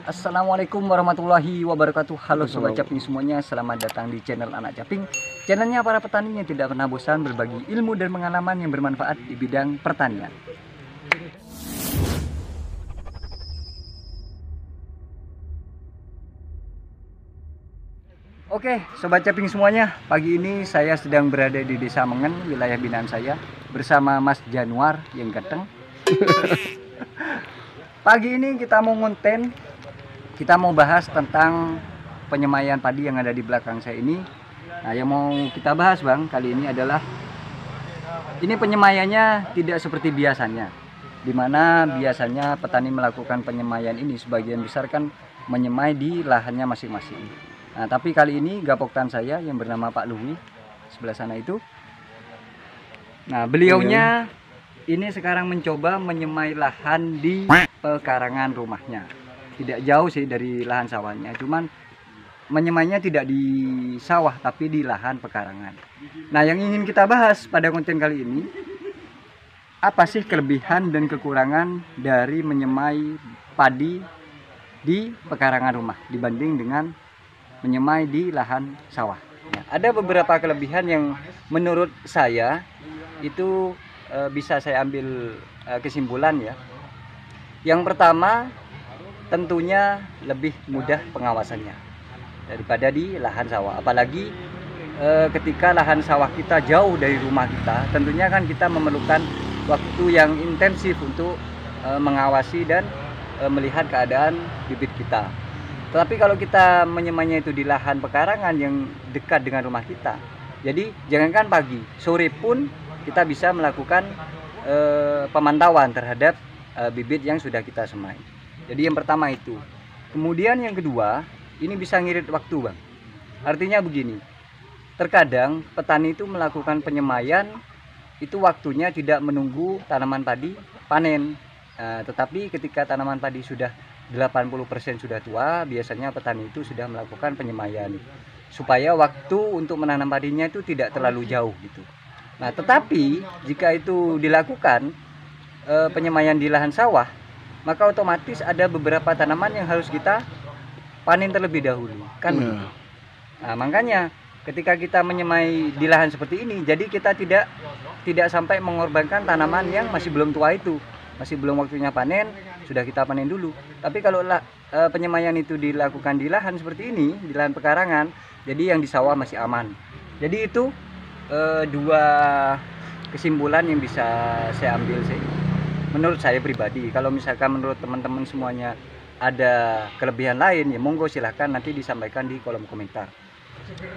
Assalamualaikum warahmatullahi wabarakatuh. Halo Sobat Caping semuanya, selamat datang di channel Anak Caping. Channelnya para petani yang tidak pernah bosan berbagi ilmu dan pengalaman yang bermanfaat di bidang pertanian. Oke Sobat Caping semuanya, pagi ini saya sedang berada di Desa Mengen, wilayah binaan saya, bersama Mas Januar yang ganteng. Pagi ini kita mau konten, kita mau bahas tentang penyemaian padi yang ada di belakang saya ini. Nah, yang mau kita bahas Bang kali ini adalah ini penyemaiannya tidak seperti biasanya, dimana biasanya petani melakukan penyemaian ini sebagian besar kan menyemai di lahannya masing-masing. Nah, tapi kali ini gapoktan saya yang bernama Pak Luwi sebelah sana itu. Nah, beliaunya ini sekarang mencoba menyemai lahan di pekarangan rumahnya. Tidak jauh sih dari lahan sawahnya, cuman menyemainya tidak di sawah tapi di lahan pekarangan. Nah, yang ingin kita bahas pada konten kali ini, apa sih kelebihan dan kekurangan dari menyemai padi di pekarangan rumah dibanding dengan menyemai di lahan sawah. Nah, ada beberapa kelebihan yang menurut saya itu bisa saya ambil kesimpulan ya. Yang pertama, tentunya lebih mudah pengawasannya daripada di lahan sawah. Apalagi ketika lahan sawah kita jauh dari rumah kita, tentunya kan kita memerlukan waktu yang intensif untuk mengawasi dan melihat keadaan bibit kita. Tetapi kalau kita menyemainya itu di lahan pekarangan yang dekat dengan rumah kita, jadi jangankan pagi, sore pun kita bisa melakukan pemantauan terhadap bibit yang sudah kita semai. Jadi yang pertama itu. Kemudian yang kedua, ini bisa ngirit waktu Bang. Artinya begini, terkadang petani itu melakukan penyemaian itu waktunya tidak menunggu tanaman padi panen. Tetapi ketika tanaman padi sudah 80% sudah tua, biasanya petani itu sudah melakukan penyemaian supaya waktu untuk menanam padinya itu tidak terlalu jauh gitu. Nah, tetapi jika itu dilakukan penyemaian di lahan sawah, maka otomatis ada beberapa tanaman yang harus kita panen terlebih dahulu, kan? Nah, makanya ketika kita menyemai di lahan seperti ini, jadi kita tidak sampai mengorbankan tanaman yang masih belum tua itu, masih belum waktunya panen, sudah kita panen dulu. Tapi kalau penyemaian itu dilakukan di lahan seperti ini, di lahan pekarangan, jadi yang di sawah masih aman. Jadi itu dua kesimpulan yang bisa saya ambil sih menurut saya pribadi. Kalau misalkan menurut teman-teman semuanya ada kelebihan lain, ya monggo silahkan nanti disampaikan di kolom komentar.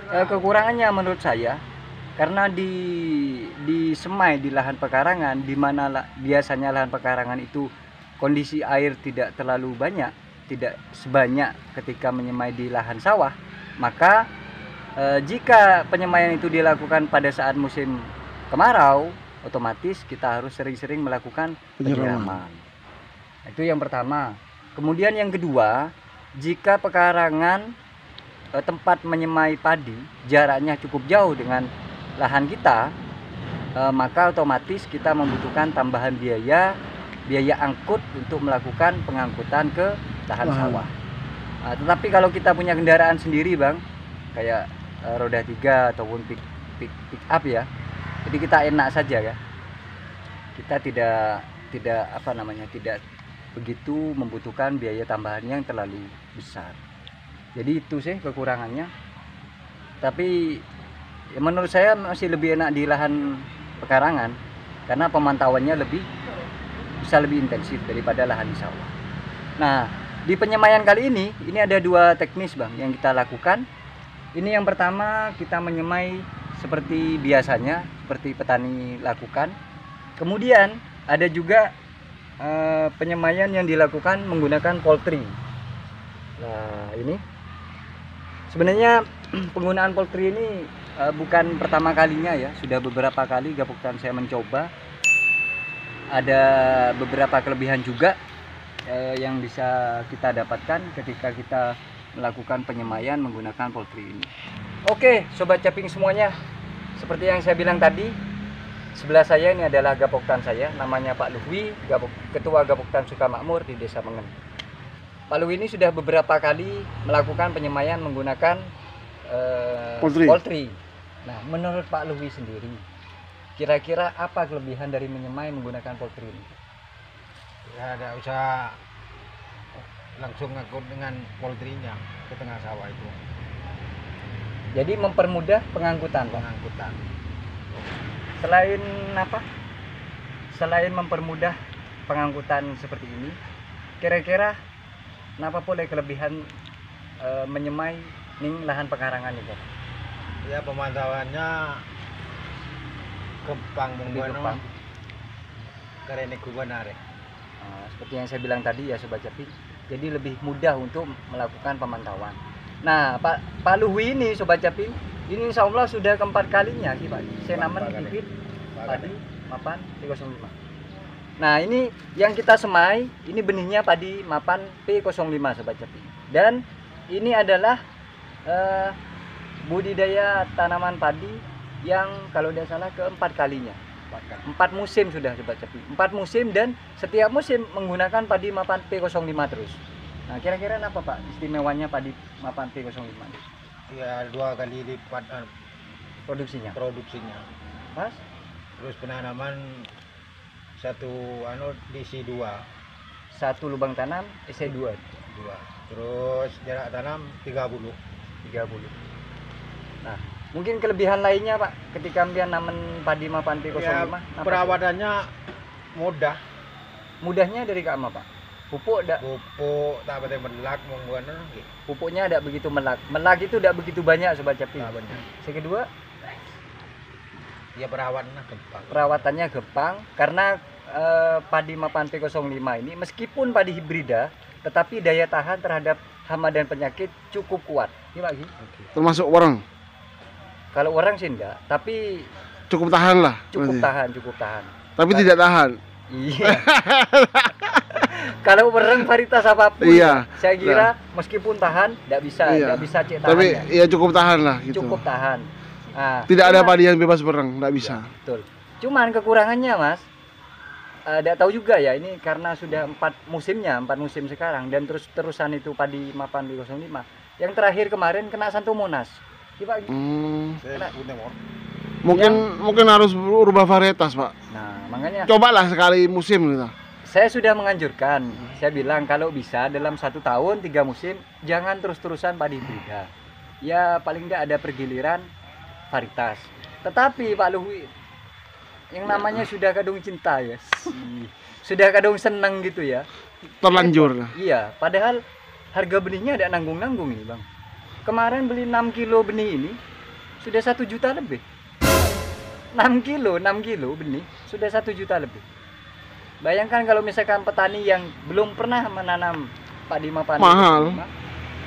Kekurangannya menurut saya karena di semai di lahan pekarangan, di mana biasanya lahan pekarangan itu kondisi air tidak terlalu banyak, tidak sebanyak ketika menyemai di lahan sawah, maka jika penyemaian itu dilakukan pada saat musim kemarau, otomatis kita harus sering-sering melakukan penyiraman. Itu yang pertama. Kemudian yang kedua, jika pekarangan tempat menyemai padi jaraknya cukup jauh dengan lahan kita, maka otomatis kita membutuhkan tambahan biaya angkut untuk melakukan pengangkutan ke lahan sawah. Tetapi kalau kita punya kendaraan sendiri Bang, kayak roda 3 ataupun pick up ya, jadi kita enak saja ya, kita tidak begitu membutuhkan biaya tambahan yang terlalu besar. Jadi itu sih kekurangannya. Tapi ya menurut saya masih lebih enak di lahan pekarangan karena pemantauannya bisa lebih intensif daripada lahan di sawah. Nah, di penyemaian kali ini ada dua teknis Bang yang kita lakukan. Ini yang pertama, kita menyemai seperti biasanya, seperti petani lakukan. Kemudian ada juga penyemaian yang dilakukan menggunakan poultry. Nah, ini sebenarnya penggunaan poultry ini bukan pertama kalinya ya, sudah beberapa kali gapoktan saya mencoba. Ada beberapa kelebihan juga yang bisa kita dapatkan ketika kita melakukan penyemaian menggunakan poultry ini. Oke Sobat Caping semuanya, seperti yang saya bilang tadi, sebelah saya ini adalah gapoktan saya, namanya Pak Luwi, Ketua Gapoktan Sukamakmur di Desa Mengen. Pak Luwi ini sudah beberapa kali melakukan penyemaian menggunakan poultry. Nah, menurut Pak Luwi sendiri, kira-kira apa kelebihan dari menyemai menggunakan poultry ini? Ya, tidak usah langsung ngikut dengan poultry-nya ke tengah sawah itu. Jadi mempermudah pengangkutan, Pak. Pengangkutan. Selain apa? Selain mempermudah pengangkutan seperti ini, kira-kira kenapa boleh kelebihan menyemai ning lahan pekarangan itu? Ya, pemantauannya kempang Kempang. karena gubanare. Seperti yang saya bilang tadi ya Sobat Caping, jadi lebih mudah untuk melakukan pemantauan. Nah, Pak Luwi ini Sobat Caping, ini insya Allah sudah keempat kalinya sih Pak. Saya namen bibit padi mapan P05. Nah, ini yang kita semai, ini benihnya padi mapan P05 Sobat Caping. Dan ini adalah budidaya tanaman padi yang kalau tidak salah keempat kalinya. 4 musim sudah Sobat Caping. 4 musim dan setiap musim menggunakan padi mapan P05 terus. Nah, kira-kira apa Pak istimewanya padi mapan P05? Ya, 2 kali lipat Produksinya. Mas? Terus penanaman satu DC 2. Satu lubang tanam SC2. Terus jarak tanam 30. Nah, mungkin kelebihan lainnya Pak ketika dia namen padi mapan P05 Ya, perawatannya mudah. Mudahnya dari ke apa Pak? Pupuk Pupuk tak pakai melak menggunakan. Pupuknya tidak begitu melak. Melak itu tidak begitu banyak Sobat Caping. Yang kedua, ya perawatannya gampang karena padi mapan P05 ini meskipun padi hibrida tetapi daya tahan terhadap hama dan penyakit cukup kuat. Ini Pak Gi. Termasuk orang. Kalau orang sih enggak, tapi Cukup tahan lah. cukup tahan. Tapi tidak tahan. Iya. Kalau orang varietas apapun, Iya. saya kira meskipun tahan, tidak bisa cek tahan. Tapi ya. ya cukup tahan lah gitu. Cukup tahan. Nah, Tidak ada padi yang bebas berang, tidak bisa. Ya, betul. Cuman kekurangannya Mas, tidak tahu juga ya ini karena sudah 4 musim sekarang dan terus-terusan itu padi mapan di 05. Yang terakhir kemarin kena Santomonas. Iya, Pak. Mungkin harus berubah varietas Pak. Nah, makanya Cobalah sekali musim gitu. saya sudah menganjurkan. Saya bilang kalau bisa dalam 1 tahun 3 musim jangan terus-terusan padi hibrida. Ya paling tidak ada pergiliran varietas. Tetapi Pak Luwi yang namanya sudah kadung cinta ya. Sudah kadung senang gitu ya. Terlanjur. Iya, padahal harga benihnya ada nanggung-nanggung ini, Bang. Kemarin beli 6 kilo benih ini sudah 1 juta lebih. 6 kilo benih sudah 1 juta lebih. Bayangkan kalau misalkan petani yang belum pernah menanam padi mapan mahal,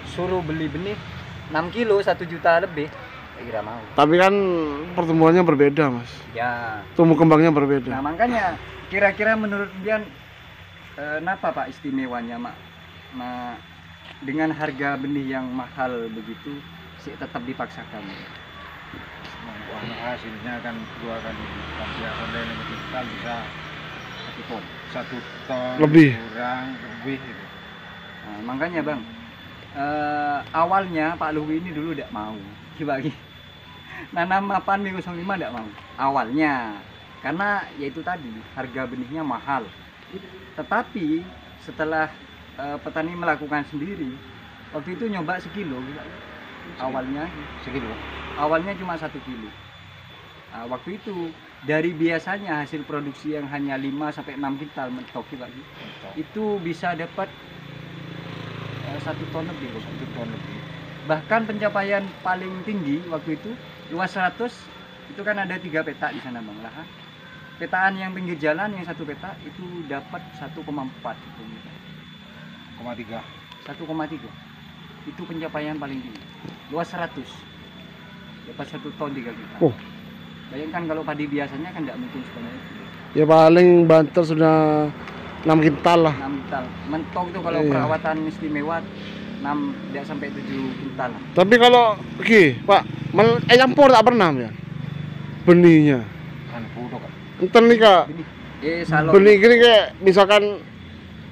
suruh beli benih 6 kilo 1 juta lebih, saya kira mau. Tapi kan pertumbuhannya berbeda Mas. Ya. Tumbuh kembangnya berbeda. Nah makanya kira-kira menurut kalian kenapa Pak istimewanya dengan harga benih yang mahal begitu sih tetap dipaksakan? Hasilnya kan 2 kali lipat ya, online kita bisa 1 ton lebih gitu. Nah, makanya Bang, awalnya Pak Luwi ini dulu tidak mau dibagi nanam mapan P05 tidak mau awalnya karena yaitu tadi harga benihnya mahal. Tetapi setelah petani melakukan sendiri, waktu itu nyoba sekilo awalnya cuma 1 kilo. Nah, waktu itu dari biasanya hasil produksi yang hanya 5-6 kintal mentok itu bisa dapat 1 ton lebih. Bahkan pencapaian paling tinggi waktu itu luas 100 itu kan ada 3 peta di sana Bang lah. Petaan yang pinggir jalan yang 1 peta itu dapat 1,4 1,3 itu pencapaian paling tinggi. Luas 100 dapat 1 ton 3 kintal. Oh. Bayangkan kalau padi biasanya kan tidak mungkin sebenarnya. Ya paling banter sudah 6 kintal lah. 6 kintal. Mentok itu kalau perawatan istimewa 6 tidak sampai 7 kintal. Tapi kalau Pak, nyampur tak pernah ya. Benihnya. Enten nih Kak. Benih. Salon. Benih gini kayak misalkan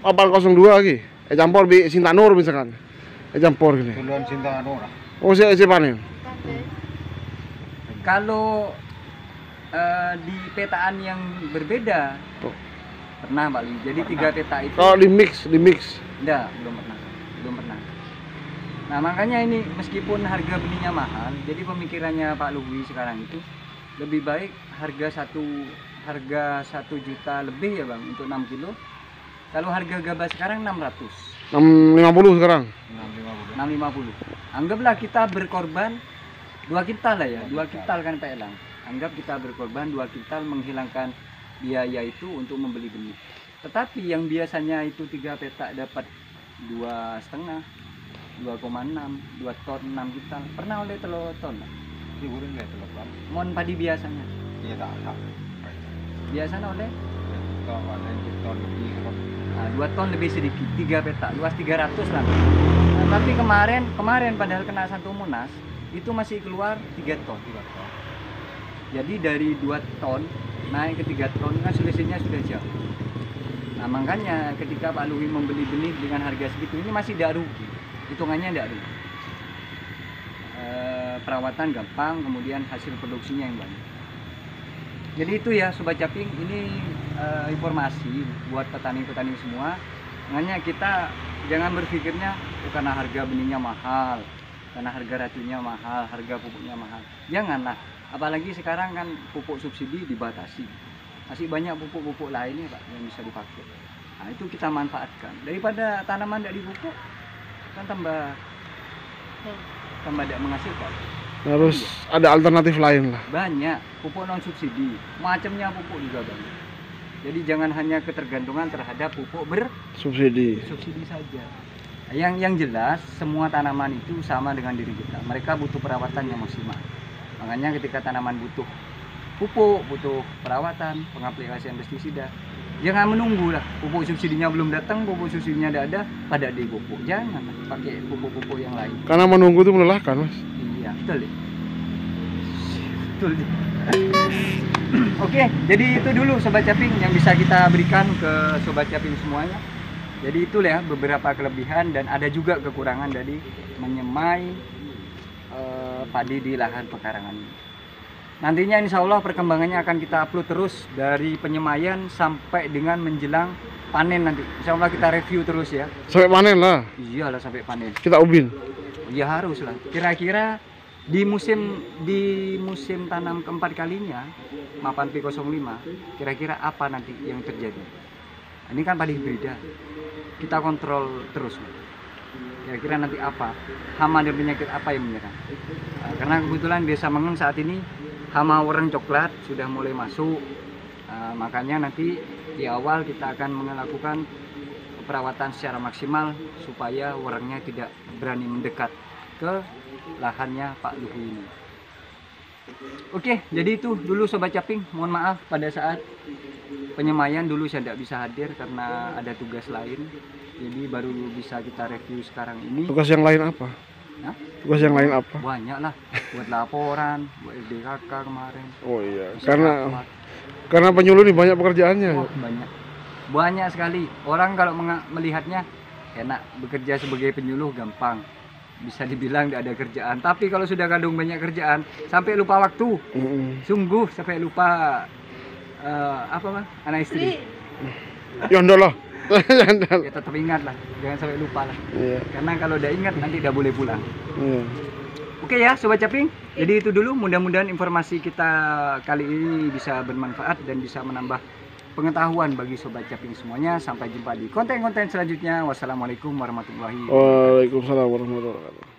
802 lagi. campur bi Sintanur misalkan. Campur gini. Tuluan Sinta anu lah. Oh, si panen. Kalau di petaan yang berbeda Oh. pernah Pak Li. Jadi 3 peta itu Kalau di mix. enggak, belum pernah. Nah, makanya ini meskipun harga benihnya mahal, jadi pemikirannya Pak Luhwi sekarang itu lebih baik harga 1 juta lebih ya Bang untuk 6 kilo. Kalau harga gabah sekarang 600. 650 sekarang. 650. 650. Anggaplah kita berkorban 2 kintal lah ya, 2 kintal kan Pak Elang. Anggap kita berkorban 2 kintal menghilangkan biaya itu untuk membeli benih. Tetapi yang biasanya itu 3 petak dapat 2,5, 2,6, 2 ton 6 kintal. Pernah oleh telur ton? Hiburan nggak telepon? Mon padi biasanya. Iya tak. Biasanya oleh Kalau ada ton lebih kan. 2 ton lebih sedikit, 3 petak, luas 300 lah. Nah, tapi kemarin padahal kena Santo Munas itu masih keluar 3 ton. Jadi dari 2 ton naik ke 3 ton kan selisihnya sudah jauh. Nah, makanya ketika Pak Luhwi membeli benih dengan harga segitu ini masih tidak rugi. Hitungannya tidak rugi. Perawatan gampang, kemudian hasil produksinya yang banyak. Jadi itu ya Sobat Caping, ini informasi buat petani-petani semua. Makanya kita jangan berpikirnya karena harga benihnya mahal, karena harga racunnya mahal, harga pupuknya mahal. Janganlah, apalagi sekarang kan pupuk subsidi dibatasi. Masih banyak pupuk-pupuk lainnya Pak yang bisa dipakai. Nah, itu kita manfaatkan. Daripada tanaman tidak dipupuk kan tambah tidak menghasilkan. Harus ada alternatif lain lah. Banyak pupuk non subsidi, macamnya pupuk juga banyak. Jadi jangan hanya ketergantungan terhadap pupuk Subsidi. bersubsidi saja. Yang jelas semua tanaman itu sama dengan diri kita. Mereka butuh perawatan yang maksimal. Makanya ketika tanaman butuh pupuk, butuh perawatan, pengaplikasian pestisida, jangan menunggu lah pupuk subsidinya belum datang, pupuk subsidinya tidak ada, pada dipupuk. Jangan pakai pupuk-pupuk yang lain. Karena menunggu itu melelahkan, Mas. Iya, betul deh. Betul deh. Oke, jadi itu dulu Sobat Caping yang bisa kita berikan ke Sobat Caping semuanya. Jadi itulah ya beberapa kelebihan dan ada juga kekurangan dari menyemai padi di lahan pekarangan ini. Nantinya insya Allah perkembangannya akan kita upload terus dari penyemaian sampai dengan menjelang panen nanti. Insya Allah kita review terus ya. Sampai panen lah. Iyalah sampai panen. Kita ubin. Ya harus lah. Kira-kira di musim tanam keempat kalinya Mapan P05 kira-kira apa nanti yang terjadi? Ini kan padi hibrida. Kita kontrol terus. Kira-kira nanti apa? Hama dan penyakit apa yang menyerang? Nah, karena kebetulan Desa Mengeng saat ini hama wareng coklat sudah mulai masuk. Makanya nanti di awal kita akan melakukan perawatan secara maksimal supaya warengnya tidak berani mendekat ke lahannya Pak Luhwi ini. Oke, jadi itu dulu Sobat Caping. Mohon maaf pada saat penyemaian dulu saya tidak bisa hadir karena ada tugas lain. Jadi baru bisa kita review sekarang ini. Tugas yang lain apa? Hah? Tugas yang lain apa? Banyak lah, buat laporan, buat LDKK kemarin. Oh iya, Bisa karena rapat. penyuluh ini banyak pekerjaannya. Oh, banyak sekali. Orang kalau melihatnya enak, bekerja sebagai penyuluh gampang, bisa dibilang tidak ada kerjaan. Tapi kalau sudah kadung banyak kerjaan, sampai lupa waktu. Sungguh sampai lupa apa Bang? Anak istri. Yondo loh. Ya tetap ingat lah, jangan sampai lupa lah. Iya. Karena kalau udah ingat nanti tidak boleh pulang. Iya. Oke ya Sobat Caping, jadi itu dulu, mudah-mudahan informasi kita kali ini bisa bermanfaat dan bisa menambah pengetahuan bagi Sobat Caping semuanya. Sampai jumpa di konten-konten selanjutnya. Wassalamualaikum warahmatullahi wabarakatuh. Waalaikumsalam warahmatullahi wabarakatuh.